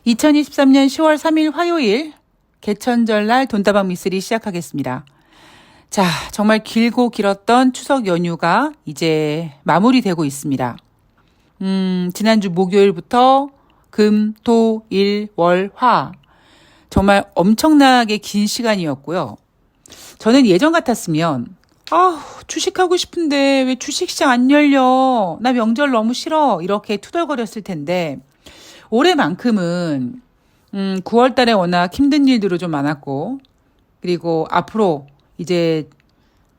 2023년 10월 3일 화요일 개천절날 돈다방 미쓰리 시작하겠습니다. 자, 정말 길고 길었던 추석 연휴가 이제 마무리되고 있습니다. 지난주 목요일부터 금, 토, 일, 월, 화 정말 엄청나게 긴 시간이었고요. 저는 예전 같았으면 주식하고 싶은데 왜 주식시장 안 열려? 나 명절 너무 싫어. 이렇게 투덜거렸을 텐데 올해만큼은 9월 달에 워낙 힘든 일들도 좀 많았고, 그리고 앞으로 이제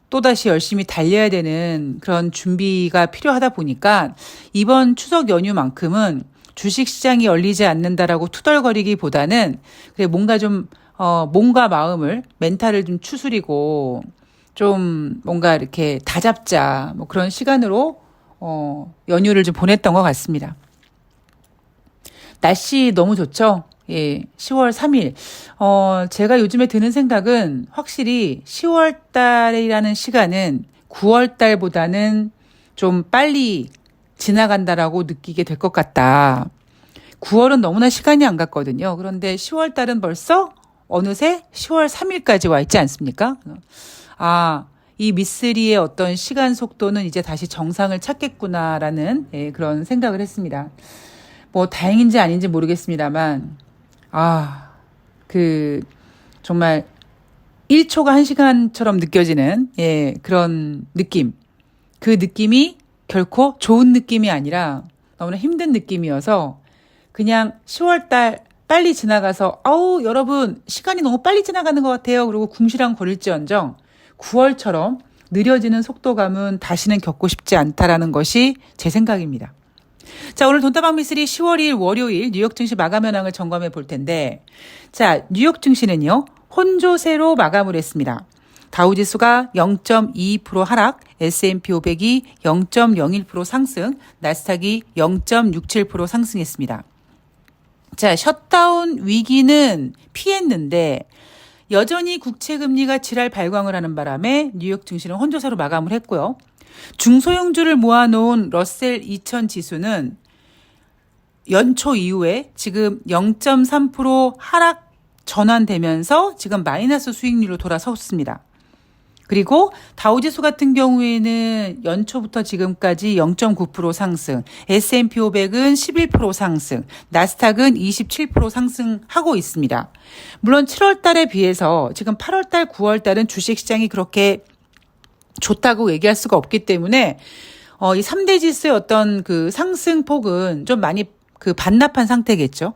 또다시 열심히 달려야 되는 그런 준비가 필요하다 보니까 이번 추석 연휴만큼은 주식시장이 열리지 않는다라고 투덜거리기보다는 그래 뭔가 좀 몸과 마음을 멘탈을 좀 추스리고 좀 뭔가 이렇게 다잡자 뭐 그런 시간으로 연휴를 좀 보냈던 것 같습니다. 날씨 너무 좋죠? 예, 10월 3일. 제가 요즘에 드는 생각은 확실히 10월 달이라는 시간은 9월 달보다는 좀 빨리 지나간다라고 느끼게 될 것 같다. 9월은 너무나 시간이 안 갔거든요. 그런데 10월 달은 벌써 어느새 10월 3일까지 와 있지 않습니까? 이 미쓰리의 어떤 시간 속도는 이제 다시 정상을 찾겠구나라는 그런 생각을 했습니다. 뭐 다행인지 아닌지 모르겠습니다만 정말 1초가 1시간처럼 느껴지는 그런 느낌. 그 느낌이 결코 좋은 느낌이 아니라 너무나 힘든 느낌이어서 그냥 10월달 빨리 지나가서 여러분 시간이 너무 빨리 지나가는 것 같아요. 그리고 궁시렁 거릴지언정 9월처럼 느려지는 속도감은 다시는 겪고 싶지 않다라는 것이 제 생각입니다. 자, 오늘 돈다방 미쓰리 10월 2일 월요일 뉴욕 증시 마감 현황을 점검해 볼 텐데, 자, 뉴욕 증시는요, 혼조세로 마감을 했습니다. 다우지수가 0.22% 하락, S&P 500이 0.01% 상승, 나스닥이 0.67% 상승했습니다. 자, 셧다운 위기는 피했는데, 여전히 국채금리가 지랄 발광을 하는 바람에 뉴욕 증시는 혼조세로 마감을 했고요. 중소형주를 모아놓은 러셀 2000 지수는 연초 이후에 지금 0.3% 하락 전환되면서 지금 마이너스 수익률로 돌아섰습니다. 그리고 다우지수 같은 경우에는 연초부터 지금까지 0.9% 상승, S&P 500은 11% 상승, 나스닥은 27% 상승하고 있습니다. 물론 7월 달에 비해서 지금 8월 달, 9월 달은 주식시장이 그렇게 좋다고 얘기할 수가 없기 때문에 이 3대 지수의 어떤 그 상승폭은 좀 많이 반납한 상태겠죠.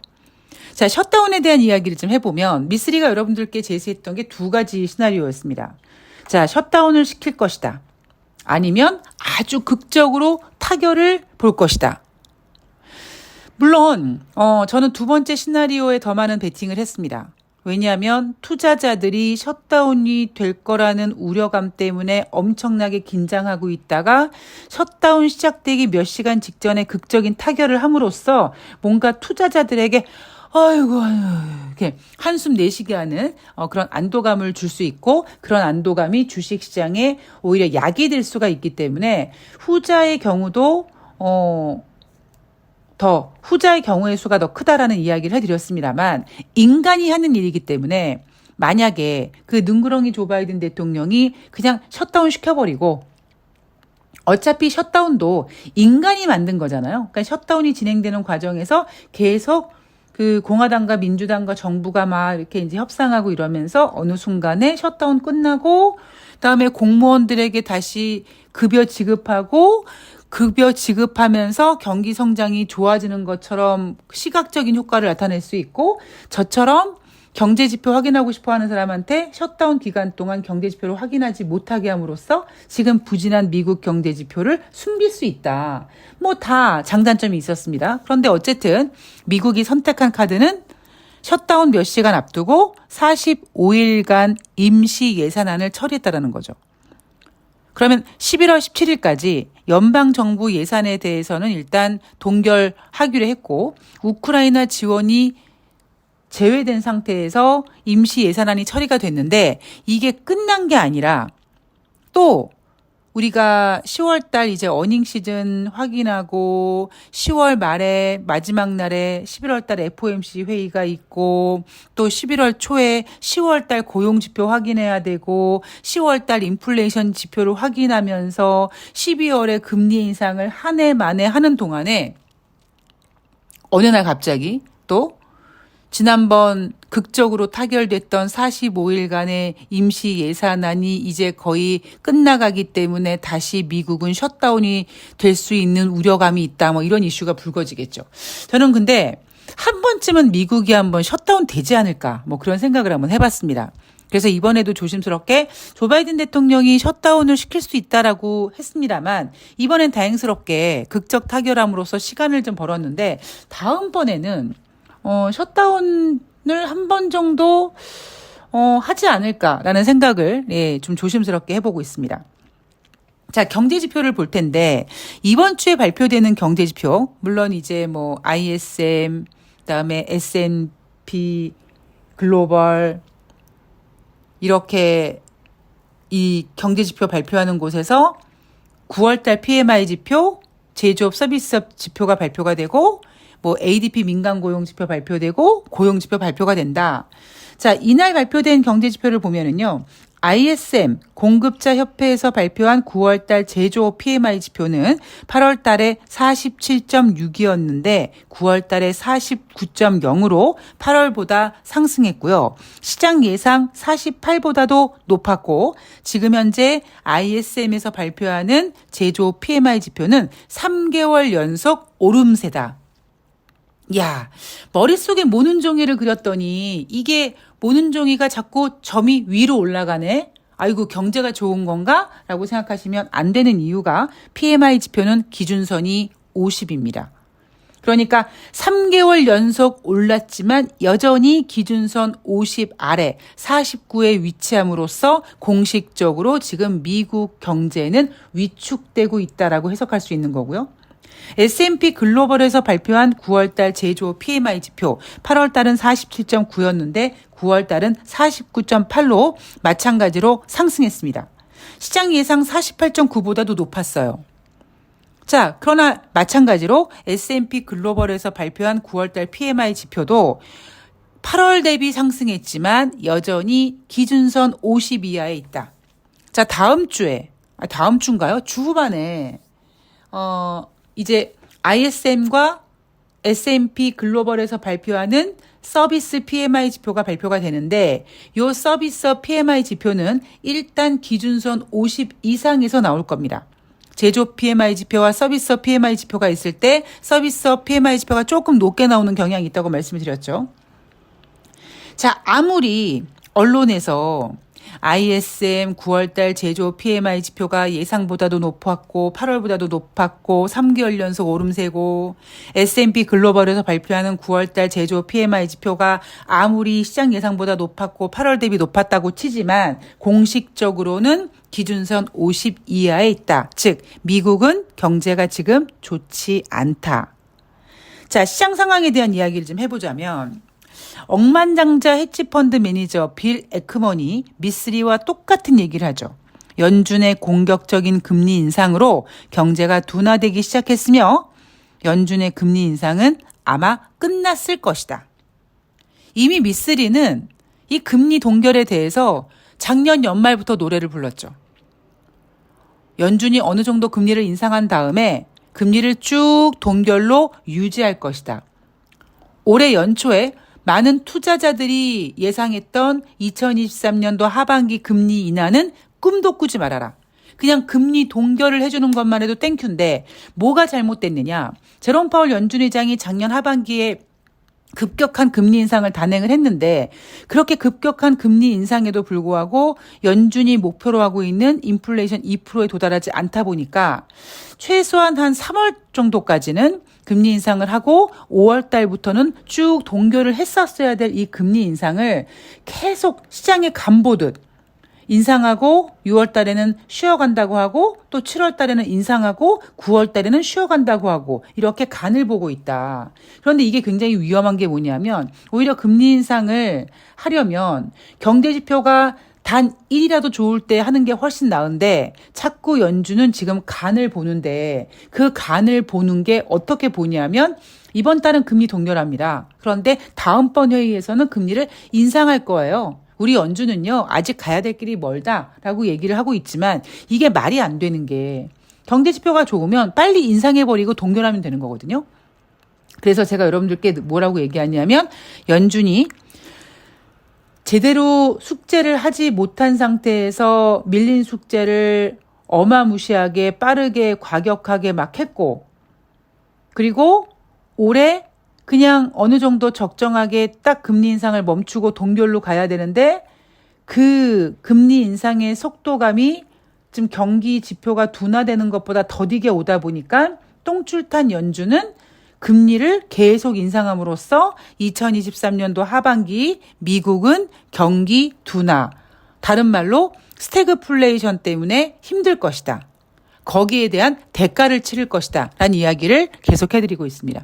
자, 셧다운에 대한 이야기를 좀 해보면 미쓰리가 여러분들께 제시했던 게 두 가지 시나리오였습니다. 자, 셧다운을 시킬 것이다. 아니면 아주 극적으로 타결을 볼 것이다. 물론 저는 두 번째 시나리오에 더 많은 베팅을 했습니다. 왜냐하면 투자자들이 셧다운이 될 거라는 우려감 때문에 엄청나게 긴장하고 있다가 셧다운 시작되기 몇 시간 직전에 극적인 타결을 함으로써 뭔가 투자자들에게 이렇게 한숨 내쉬게 하는 그런 안도감을 줄 수 있고, 그런 안도감이 주식시장에 오히려 약이 될 수가 있기 때문에 후자의 경우도 후자의 경우의 수가 더 크다라는 이야기를 해드렸습니다만, 인간이 하는 일이기 때문에 만약에 그 능구렁이 조 바이든 대통령이 그냥 셧다운 시켜버리고, 어차피 셧다운도 인간이 만든 거잖아요. 그러니까 셧다운이 진행되는 과정에서 계속 그 공화당과 민주당과 정부가 막 이렇게 이제 협상하고 이러면서 어느 순간에 셧다운 끝나고, 그다음에 공무원들에게 다시 급여 지급하면서 경기 성장이 좋아지는 것처럼 시각적인 효과를 나타낼 수 있고, 저처럼 경제 지표 확인하고 싶어 하는 사람한테 셧다운 기간 동안 경제 지표를 확인하지 못하게 함으로써 지금 부진한 미국 경제 지표를 숨길 수 있다. 뭐 다 장단점이 있었습니다. 그런데 어쨌든 미국이 선택한 카드는 셧다운 몇 시간 앞두고 45일간 임시 예산안을 처리했다라는 거죠. 그러면 11월 17일까지 연방정부 예산에 대해서는 일단 동결하기로 했고, 우크라이나 지원이 제외된 상태에서 임시 예산안이 처리가 됐는데, 이게 끝난 게 아니라 또 우리가 10월 달 이제 어닝 시즌 확인하고 10월 말에 마지막 날에 11월 달 FOMC 회의가 있고 또 11월 초에 10월 달 고용 지표 확인해야 되고 10월 달 인플레이션 지표를 확인하면서 12월에 금리 인상을 한 해 만에 하는 동안에 어느 날 갑자기 또 지난번 극적으로 타결됐던 45일간의 임시 예산안이 이제 거의 끝나가기 때문에 다시 미국은 셧다운이 될 수 있는 우려감이 있다. 뭐 이런 이슈가 불거지겠죠. 저는 근데 한 번쯤은 미국이 한번 셧다운 되지 않을까. 뭐 그런 생각을 한번 해봤습니다. 그래서 이번에도 조심스럽게 조 바이든 대통령이 셧다운을 시킬 수 있다라고 했습니다만 이번엔 다행스럽게 극적 타결함으로써 시간을 좀 벌었는데 다음번에는 셧다운을 한 번 정도 하지 않을까라는 생각을 좀 조심스럽게 해보고 있습니다. 자, 경제 지표를 볼 텐데 이번 주에 발표되는 경제 지표 물론 이제 뭐 ISM 그다음에 S&P 글로벌 이렇게 이 경제 지표 발표하는 곳에서 9월달 PMI 지표, 제조업 서비스업 지표가 발표가 되고 뭐 ADP 민간 고용 지표 발표되고 고용 지표 발표가 된다. 자, 이날 발표된 경제 지표를 보면은요. ISM 공급자 협회에서 발표한 9월달 제조업 PMI 지표는 8월달에 47.6이었는데 9월달에 49.0으로 8월보다 상승했고요. 시장 예상 48보다도 높았고 지금 현재 ISM에서 발표하는 제조업 PMI 지표는 3개월 연속 오름세다. 야, 머릿속에 모는 종이를 그렸더니 이게 모는 종이가 자꾸 점이 위로 올라가네. 아이고 경제가 좋은 건가? 라고 생각하시면 안 되는 이유가 PMI 지표는 기준선이 50입니다. 그러니까 3개월 연속 올랐지만 여전히 기준선 50 아래 49에 위치함으로써 공식적으로 지금 미국 경제는 위축되고 있다라고 해석할 수 있는 거고요. S&P 글로벌에서 발표한 9월달 제조업 PMI 지표 8월달은 47.9였는데 9월달은 49.8로 마찬가지로 상승했습니다. 시장 예상 48.9보다도 높았어요. 자, 그러나 마찬가지로 S&P 글로벌에서 발표한 9월달 PMI 지표도 8월 대비 상승했지만 여전히 기준선 50 이하에 있다. 자, 다음 주인가요? 주 후반에 이제 ISM과 S&P 글로벌에서 발표하는 서비스 PMI 지표가 발표가 되는데 이 서비스 PMI 지표는 일단 기준선 50 이상에서 나올 겁니다. 제조업 PMI 지표와 서비스 PMI 지표가 있을 때 서비스 PMI 지표가 조금 높게 나오는 경향이 있다고 말씀을 드렸죠. 자, 아무리 언론에서 ISM 9월달 제조업 PMI 지표가 예상보다도 높았고 8월보다도 높았고 3개월 연속 오름세고 S&P 글로벌에서 발표하는 9월달 제조업 PMI 지표가 아무리 시장 예상보다 높았고 8월 대비 높았다고 치지만 공식적으로는 기준선 50 이하에 있다. 즉 미국은 경제가 지금 좋지 않다. 자, 시장 상황에 대한 이야기를 좀 해보자면 억만장자 헤지펀드 매니저 빌 에크먼이 미쓰리와 똑같은 얘기를 하죠. 연준의 공격적인 금리 인상으로 경제가 둔화되기 시작했으며 연준의 금리 인상은 아마 끝났을 것이다. 이미 미쓰리는 이 금리 동결에 대해서 작년 연말부터 노래를 불렀죠. 연준이 어느 정도 금리를 인상한 다음에 금리를 쭉 동결로 유지할 것이다. 올해 연초에 많은 투자자들이 예상했던 2023년도 하반기 금리 인하는 꿈도 꾸지 말아라. 그냥 금리 동결을 해주는 것만 해도 땡큐인데 뭐가 잘못됐느냐. 제롬 파월 연준 의장이 작년 하반기에 급격한 금리 인상을 단행을 했는데 그렇게 급격한 금리 인상에도 불구하고 연준이 목표로 하고 있는 인플레이션 2%에 도달하지 않다 보니까 최소한 한 3월 정도까지는 금리 인상을 하고 5월 달부터는 쭉 동결을 했었어야 될 이 금리 인상을 계속 시장에 간보듯 인상하고 6월 달에는 쉬어간다고 하고 또 7월 달에는 인상하고 9월 달에는 쉬어간다고 하고 이렇게 간을 보고 있다. 그런데 이게 굉장히 위험한 게 뭐냐면 오히려 금리 인상을 하려면 경제 지표가 단 1이라도 좋을 때 하는 게 훨씬 나은데 자꾸 연준은 지금 간을 보는데 그 간을 보는 게 어떻게 보냐면 이번 달은 금리 동결합니다. 그런데 다음번 회의에서는 금리를 인상할 거예요. 우리 연준은요, 아직 가야 될 길이 멀다라고 얘기를 하고 있지만 이게 말이 안 되는 게 경제지표가 좋으면 빨리 인상해버리고 동결하면 되는 거거든요. 그래서 제가 여러분들께 뭐라고 얘기하냐면 연준이 제대로 숙제를 하지 못한 상태에서 밀린 숙제를 어마무시하게 빠르게 과격하게 막 했고 그리고 올해 그냥 어느 정도 적정하게 딱 금리 인상을 멈추고 동결로 가야 되는데 그 금리 인상의 속도감이 지금 경기 지표가 둔화되는 것보다 더디게 오다 보니까 똥줄탄 연준은 금리를 계속 인상함으로써 2023년도 하반기 미국은 경기 둔화, 다른 말로 스태그플레이션 때문에 힘들 것이다. 거기에 대한 대가를 치를 것이다. 라는 이야기를 계속해드리고 있습니다.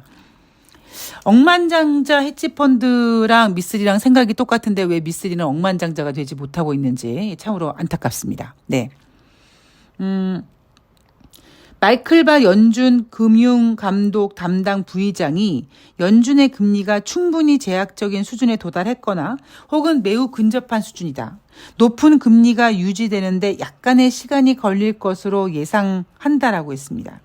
억만장자 헤지펀드랑 미쓰리랑 생각이 똑같은데 왜 미쓰리는 억만장자가 되지 못하고 있는지 참으로 안타깝습니다. 네. 마이클 바 연준 금융감독 담당 부의장이 연준의 금리가 충분히 제약적인 수준에 도달했거나 혹은 매우 근접한 수준이다. 높은 금리가 유지되는데 약간의 시간이 걸릴 것으로 예상한다라고 했습니다.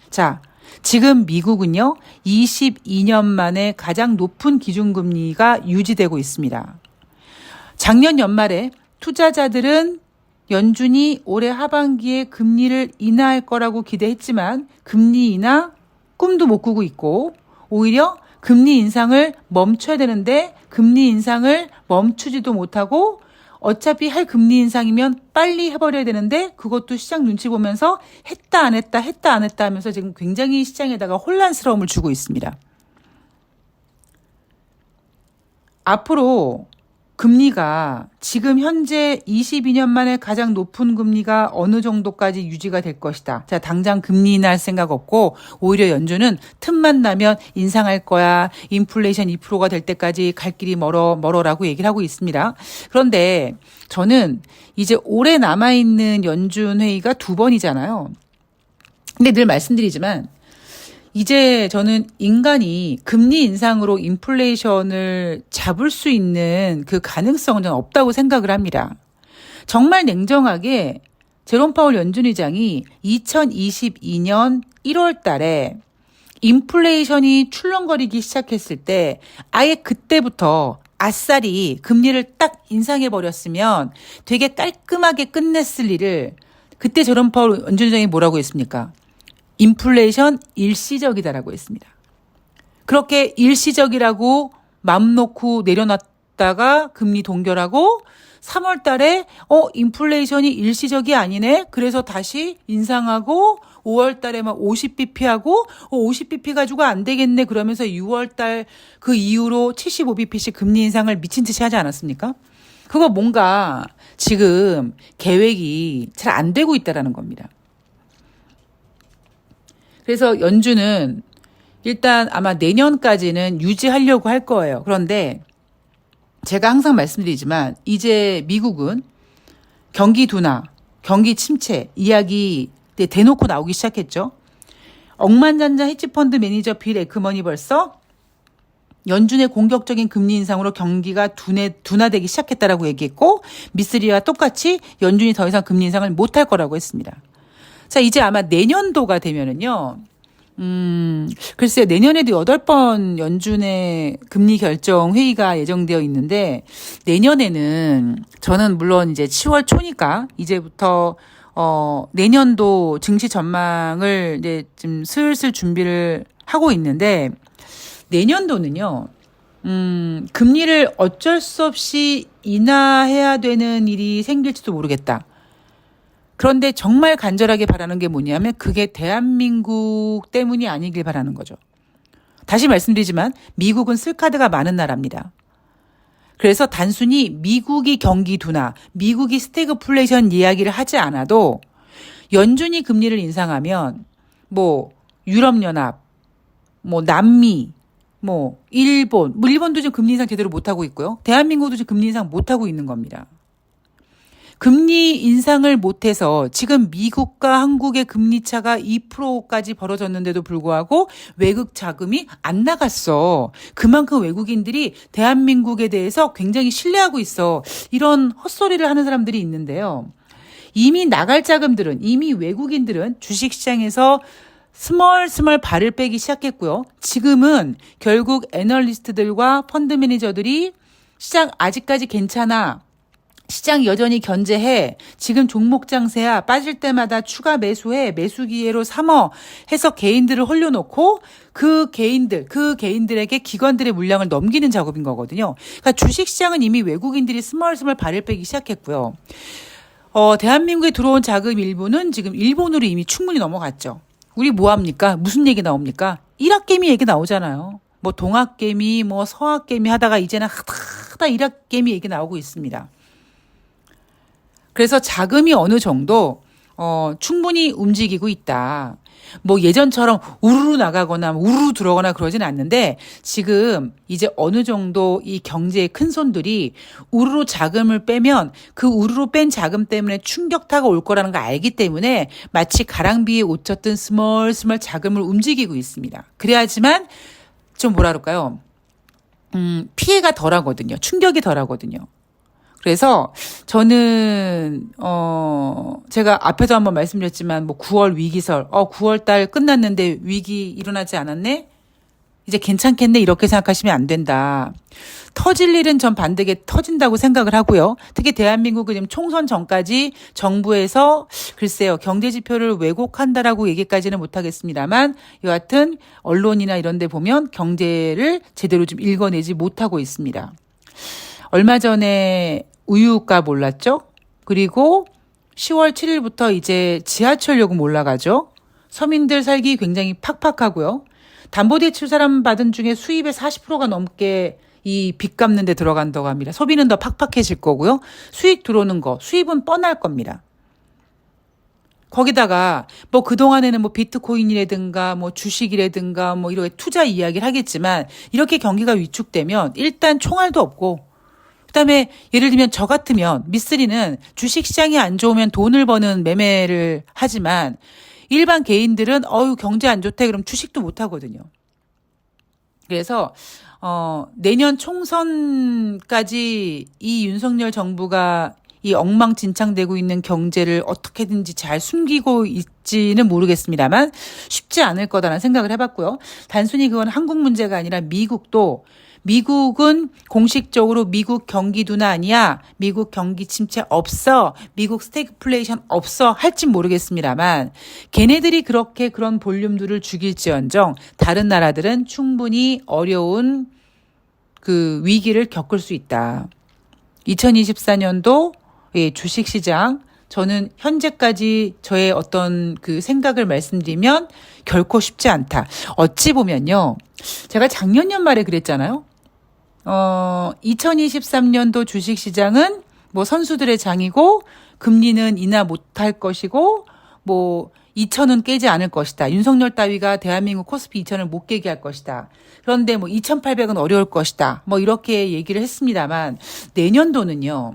자, 지금 미국은요, 22년 만에 가장 높은 기준금리가 유지되고 있습니다. 작년 연말에 투자자들은 연준이 올해 하반기에 금리를 인하할 거라고 기대했지만 금리 인하 꿈도 못 꾸고 있고 오히려 금리 인상을 멈춰야 되는데 금리 인상을 멈추지도 못하고 어차피 할 금리 인상이면 빨리 해버려야 되는데 그것도 시장 눈치 보면서 했다 안 했다 하면서 지금 굉장히 시장에다가 혼란스러움을 주고 있습니다. 앞으로 금리가 지금 현재 22년 만에 가장 높은 금리가 어느 정도까지 유지가 될 것이다. 자, 당장 금리 인하할 생각 없고 오히려 연준은 틈만 나면 인상할 거야. 인플레이션 2%가 될 때까지 갈 길이 멀어라고 얘기를 하고 있습니다. 그런데 저는 이제 올해 남아있는 연준 회의가 2번이잖아요. 근데 늘 말씀드리지만 이제 저는 인간이 금리 인상으로 인플레이션을 잡을 수 있는 그 가능성은 저는 없다고 생각을 합니다. 정말 냉정하게 제롬 파월 연준 의장이 2022년 1월 달에 인플레이션이 출렁거리기 시작했을 때 아예 그때부터 아싸리 금리를 딱 인상해 버렸으면 되게 깔끔하게 끝냈을 일을 그때 제롬 파월 연준 의장이 뭐라고 했습니까? 인플레이션 일시적이다라고 했습니다. 그렇게 일시적이라고 맘 놓고 내려놨다가 금리 동결하고 3월 달에 인플레이션이 일시적이 아니네. 그래서 다시 인상하고 5월 달에 막 50bp하고 50bp 가지고 안 되겠네. 그러면서 6월 달 그 이후로 75bp씩 금리 인상을 미친 듯이 하지 않았습니까? 그거 뭔가 지금 계획이 잘 안 되고 있다라는 겁니다. 그래서 연준은 일단 아마 내년까지는 유지하려고 할 거예요. 그런데 제가 항상 말씀드리지만 이제 미국은 경기 둔화, 경기 침체 이야기 대놓고 나오기 시작했죠. 억만장자 헤지펀드 매니저 빌 에크먼이 벌써 연준의 공격적인 금리 인상으로 경기가 둔화되기 시작했다라고 얘기했고 미쓰리와 똑같이 연준이 더 이상 금리 인상을 못할 거라고 했습니다. 자, 이제 아마 내년도가 되면은요, 글쎄요, 내년에도 8번 연준의 금리 결정 회의가 예정되어 있는데, 내년에는 저는 물론 이제 10월 초니까 이제부터, 내년도 증시 전망을 이제 좀 슬슬 준비를 하고 있는데, 내년도는요, 금리를 어쩔 수 없이 인하해야 되는 일이 생길지도 모르겠다. 그런데 정말 간절하게 바라는 게 뭐냐면 그게 대한민국 때문이 아니길 바라는 거죠. 다시 말씀드리지만 미국은 쓸카드가 많은 나라입니다. 그래서 단순히 미국이 경기 둔화, 미국이 스태그플레이션 이야기를 하지 않아도 연준이 금리를 인상하면 뭐 유럽연합, 뭐 남미, 뭐 일본도 지금 금리 인상 제대로 못하고 있고요. 대한민국도 지금 금리 인상 못하고 있는 겁니다. 금리 인상을 못해서 지금 미국과 한국의 금리 차가 2%까지 벌어졌는데도 불구하고 외국 자금이 안 나갔어. 그만큼 외국인들이 대한민국에 대해서 굉장히 신뢰하고 있어. 이런 헛소리를 하는 사람들이 있는데요. 이미 나갈 자금들은, 이미 외국인들은 주식시장에서 스멀스멀 발을 빼기 시작했고요. 지금은 결국 애널리스트들과 펀드 매니저들이 시장 아직까지 괜찮아. 시장 여전히 견제해. 지금 종목 장세야. 빠질 때마다 추가 매수해. 매수 기회로 삼어. 해서 개인들을 홀려놓고 그 개인들에게 기관들의 물량을 넘기는 작업인 거거든요. 그러니까 주식시장은 이미 외국인들이 스멀스멀 발을 빼기 시작했고요. 대한민국에 들어온 자금 일부는 지금 일본으로 이미 충분히 넘어갔죠. 우리 뭐 합니까? 무슨 얘기 나옵니까? 일학개미 얘기 나오잖아요. 뭐 동학개미, 뭐 서학개미 하다가 이제는 하다 일학개미 얘기 나오고 있습니다. 그래서 자금이 어느 정도 충분히 움직이고 있다. 뭐 예전처럼 우르르 나가거나 우르르 들어가거나 그러진 않는데 지금 이제 어느 정도 이 경제의 큰 손들이 우르르 자금을 빼면 그 우르르 뺀 자금 때문에 충격타가 올 거라는 걸 알기 때문에 마치 가랑비에 옷 젖듯 스멀스멀 자금을 움직이고 있습니다. 그래야지만 좀 뭐라 그럴까요? 피해가 덜하거든요. 충격이 덜하거든요. 그래서 저는 제가 앞에도 한번 말씀드렸지만 뭐 9월 위기설, 9월 달 끝났는데 위기 일어나지 않았네? 이제 괜찮겠네 이렇게 생각하시면 안 된다. 터질 일은 전 반드시 터진다고 생각을 하고요. 특히 대한민국은 지금 총선 전까지 정부에서 글쎄요 경제 지표를 왜곡한다라고 얘기까지는 못하겠습니다만 여하튼 언론이나 이런 데 보면 경제를 제대로 좀 읽어내지 못하고 있습니다. 얼마 전에 우유값 올랐죠? 그리고 10월 7일부터 이제 지하철 요금 올라가죠? 서민들 살기 굉장히 팍팍하고요. 담보대출 사람 받은 중에 수입의 40%가 넘게 이 빚 갚는 데 들어간다고 합니다. 소비는 더 팍팍해질 거고요. 수익 들어오는 거, 수입은 뻔할 겁니다. 거기다가 뭐 그동안에는 뭐 비트코인이라든가 뭐 주식이라든가 뭐 이렇게 투자 이야기를 하겠지만 이렇게 경기가 위축되면 일단 총알도 없고 그다음에 예를 들면 저 같으면 미쓰리는 주식시장이 안 좋으면 돈을 버는 매매를 하지만 일반 개인들은 경제 안 좋대 그럼 주식도 못 하거든요. 그래서 내년 총선까지 이 윤석열 정부가 이 엉망진창되고 있는 경제를 어떻게든지 잘 숨기고 있지는 모르겠습니다만 쉽지 않을 거다라는 생각을 해봤고요. 단순히 그건 한국 문제가 아니라 미국은 공식적으로 미국 경기 둔화 아니야. 미국 경기 침체 없어. 미국 스태그플레이션 없어. 할진 모르겠습니다만 걔네들이 그렇게 그런 볼륨들을 죽일지언정 다른 나라들은 충분히 어려운 그 위기를 겪을 수 있다. 2024년도 주식시장 저는 현재까지 저의 어떤 그 생각을 말씀드리면 결코 쉽지 않다. 어찌 보면요. 제가 작년 연말에 그랬잖아요. 2023년도 주식시장은 뭐 선수들의 장이고 금리는 인하 못할 것이고 뭐 2,000은 깨지 않을 것이다. 윤석열 따위가 대한민국 코스피 2,000을 못 깨게 할 것이다. 그런데 뭐 2,800은 어려울 것이다. 뭐 이렇게 얘기를 했습니다만 내년도는요.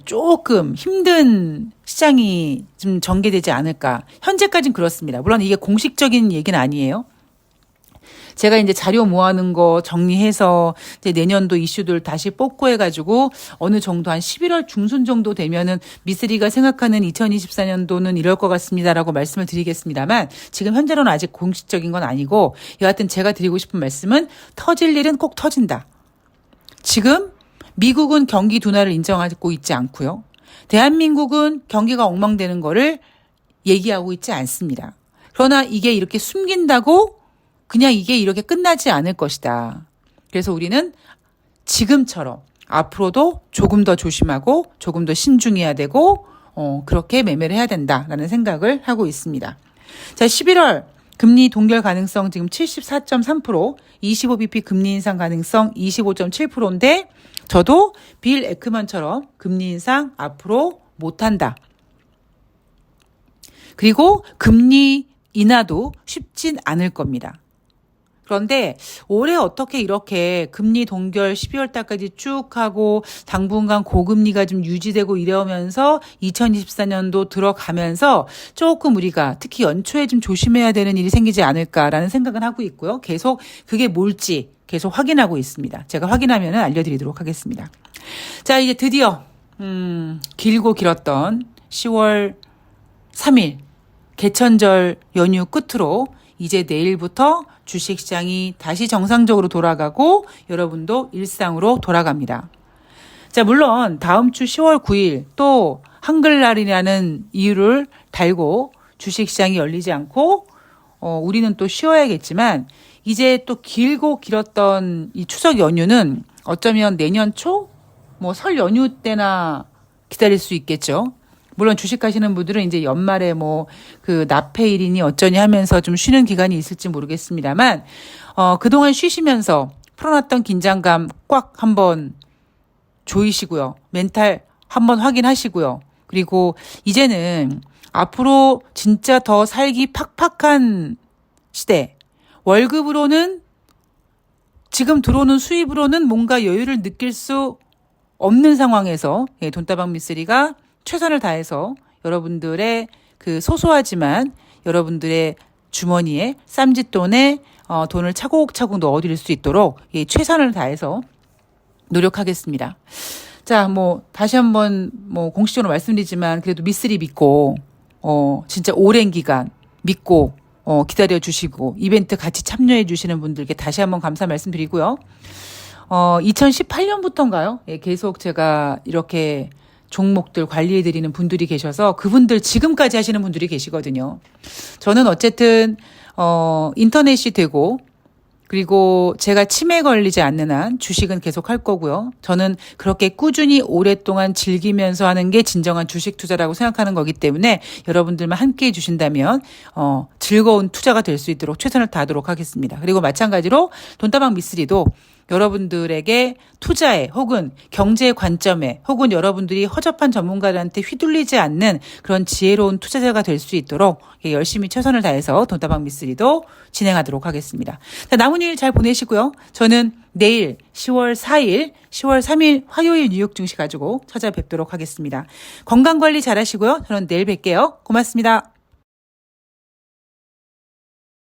조금 힘든 시장이 좀 전개되지 않을까. 현재까지는 그렇습니다. 물론 이게 공식적인 얘기는 아니에요. 제가 이제 자료 모아놓은 거 정리해서 이제 내년도 이슈들 다시 뽑고 해가지고 어느 정도 한 11월 중순 정도 되면은 미쓰리가 생각하는 2024년도는 이럴 것 같습니다라고 말씀을 드리겠습니다만 지금 현재로는 아직 공식적인 건 아니고 여하튼 제가 드리고 싶은 말씀은 터질 일은 꼭 터진다. 지금 미국은 경기 둔화를 인정하고 있지 않고요. 대한민국은 경기가 엉망되는 거를 얘기하고 있지 않습니다. 그러나 이게 이렇게 숨긴다고 그냥 이게 이렇게 끝나지 않을 것이다. 그래서 우리는 지금처럼 앞으로도 조금 더 조심하고 조금 더 신중해야 되고 그렇게 매매를 해야 된다라는 생각을 하고 있습니다. 자, 11월 금리 동결 가능성 지금 74.3%, 25bp 금리 인상 가능성 25.7%인데 저도 빌 에크먼처럼 금리 인상 앞으로 못한다. 그리고 금리 인하도 쉽진 않을 겁니다. 그런데 올해 어떻게 이렇게 금리 동결 12월 달까지 쭉 하고 당분간 고금리가 좀 유지되고 이러면서 2024년도 들어가면서 조금 우리가 특히 연초에 좀 조심해야 되는 일이 생기지 않을까라는 생각은 하고 있고요. 계속 그게 뭘지 계속 확인하고 있습니다. 제가 확인하면 알려드리도록 하겠습니다. 자, 이제 드디어 길고 길었던 10월 3일 개천절 연휴 끝으로 이제 내일부터 주식시장이 다시 정상적으로 돌아가고 여러분도 일상으로 돌아갑니다. 자, 물론 다음 주 10월 9일 또 한글날이라는 이유를 달고 주식시장이 열리지 않고 우리는 또 쉬어야겠지만 이제 또 길고 길었던 이 추석 연휴는 어쩌면 내년 초 뭐 설 연휴 때나 기다릴 수 있겠죠. 물론 주식 하시는 분들은 이제 연말에 뭐 그 납해일이니 어쩌니 하면서 좀 쉬는 기간이 있을지 모르겠습니다만 그동안 쉬시면서 풀어놨던 긴장감 꽉 한번 조이시고요. 멘탈 한번 확인하시고요. 그리고 이제는 앞으로 진짜 더 살기 팍팍한 시대. 월급으로는 지금 들어오는 수입으로는 뭔가 여유를 느낄 수 없는 상황에서 돈다방 미쓰리가 최선을 다해서 여러분들의 그 소소하지만 여러분들의 주머니에 쌈짓돈에 돈을 차곡차곡 넣어드릴 수 있도록 최선을 다해서 노력하겠습니다. 자, 뭐 다시 한번 뭐 공식적으로 말씀드리지만 그래도 미쓰리 믿고 진짜 오랜 기간 믿고 기다려 주시고 이벤트 같이 참여해 주시는 분들께 다시 한번 감사 말씀드리고요. 2018년부터인가요? 예, 계속 제가 이렇게 종목들 관리해 드리는 분들이 계셔서 그분들 지금까지 하시는 분들이 계시거든요. 저는 어쨌든 인터넷이 되고 그리고 제가 치매 걸리지 않는 한 주식은 계속 할 거고요. 저는 그렇게 꾸준히 오랫동안 즐기면서 하는 게 진정한 주식 투자라고 생각하는 거기 때문에 여러분들만 함께 해주신다면 즐거운 투자가 될 수 있도록 최선을 다하도록 하겠습니다. 그리고 마찬가지로 돈다방 미쓰리도 여러분들에게 투자에 혹은 경제 관점에 혹은 여러분들이 허접한 전문가들한테 휘둘리지 않는 그런 지혜로운 투자자가 될 수 있도록 열심히 최선을 다해서 돈다방 미쓰리도 진행하도록 하겠습니다. 자, 남은 일 잘 보내시고요. 저는 내일 10월 4일, 10월 3일 화요일 뉴욕 증시 가지고 찾아뵙도록 하겠습니다. 건강관리 잘 하시고요. 저는 내일 뵐게요. 고맙습니다.